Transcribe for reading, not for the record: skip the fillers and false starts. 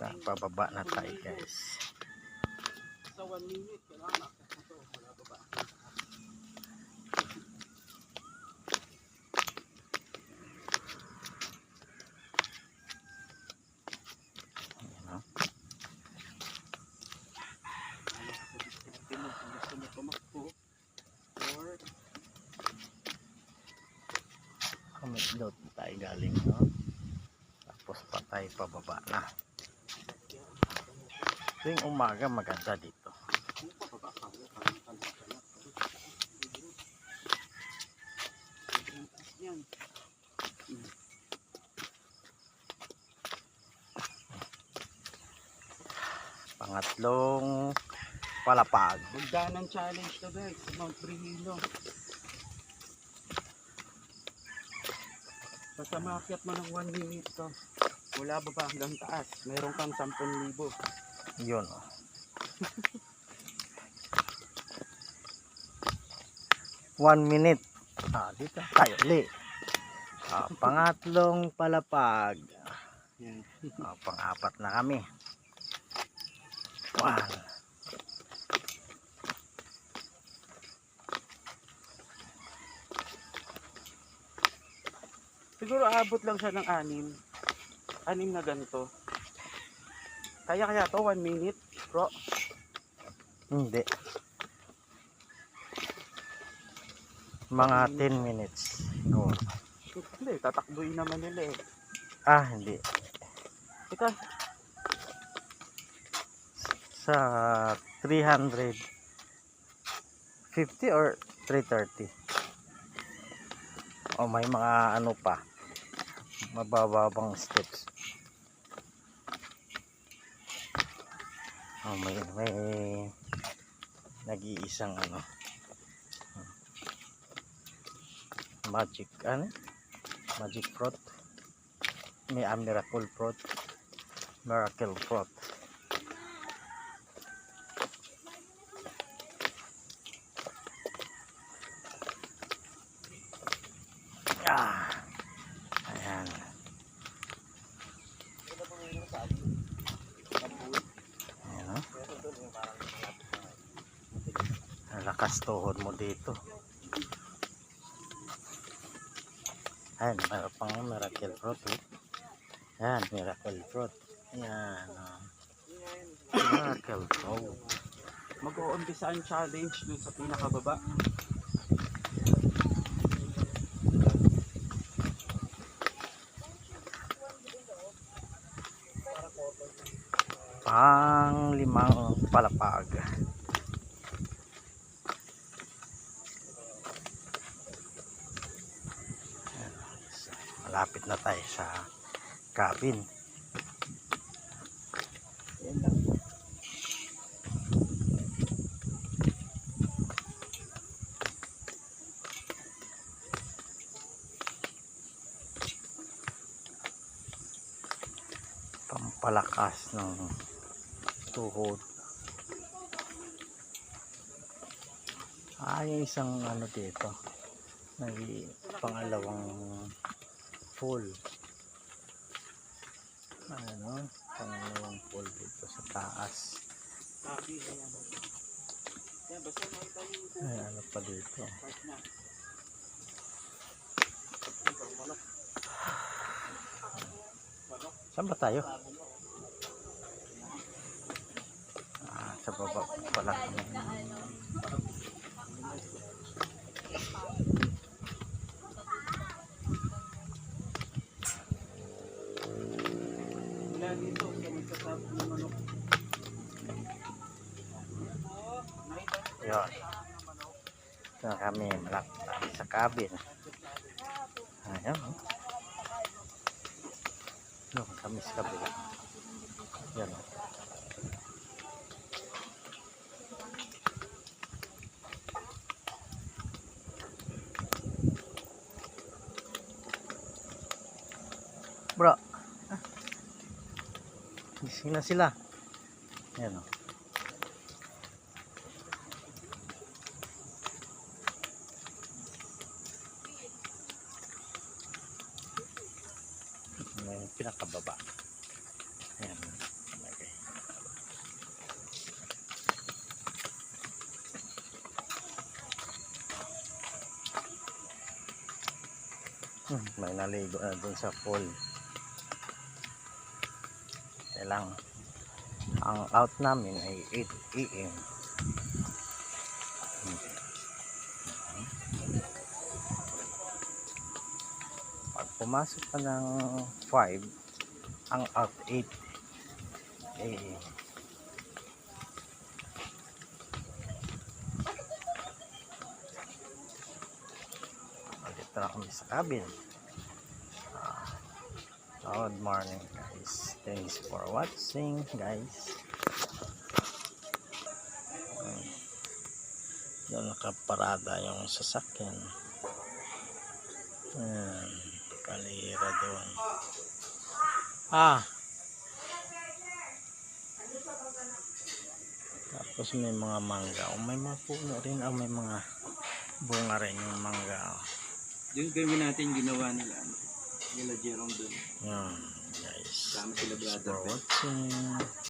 Pababa na tayo guys. Sa 1 minute, kailangan akit na ito. Wala baba. Kamit tayo galing, no? Tapos pa tayo pababa na. Tuwing umaga maganda dito. Pangatlong palapag. Bugdanan challenge to guys. Mount Trujillo. Basta maakyat mo ng 1 minute to. Wala baba hanggang taas. Meron kang 10,000. Yun, oh. One minute. Dito tayo ulit. Pangatlong palapag. Pang-apat na kami. One. Siguro abot lang siya ng 6 na ganito. Kaya to 1 minute, bro? Hindi. Mga 10 minutes. Go. Hindi, tatakbuhin naman nila eh. Hindi. Ika, Sa 350 or 330. May mga ano pa. Mabababang steps. May nag-iisang magic fruit. May miracle fruit. Ayan. Lakas tuhod mo dito. Ayan, mayroon pang miracle fruit. Ayan, miracle fruit. Ayan, miracle fruit. mag-uumpisa ang challenge dun sa pinakababa. Pang-limang palapag. Malapit na tayo sa cabin. Pampalakas ng tuhod. Yung isang dito, pangalawang full. Pangalawang full dito sa taas. Ano pa dito? Saan ba tayo? Sa baba pala kami. Dito, magkasabot ng manok. Yun. Ito na kami, malapit tayo sa cabin. Ayan. Doon kami sa kabila. Yan. Bro. Gising na sila. Yan o. May pinakababa. Ayan. May naligo na dun sa pool. Kailang ang out namin ay 8 AM. Pag pumasok ka ng 5, ang out 8 AM. Dito na kami sa cabin. Good morning guys. Thanks for watching guys. Doon nakaparada yung sasakyan. Kalira doon. Tapos may mga mangga. May mga puno rin. May mga bunga rin yung mangga. Yung gawin natin ginawa nila. Nila Jerome doon. Yan guys. Kami sila Thanks brother. for watching.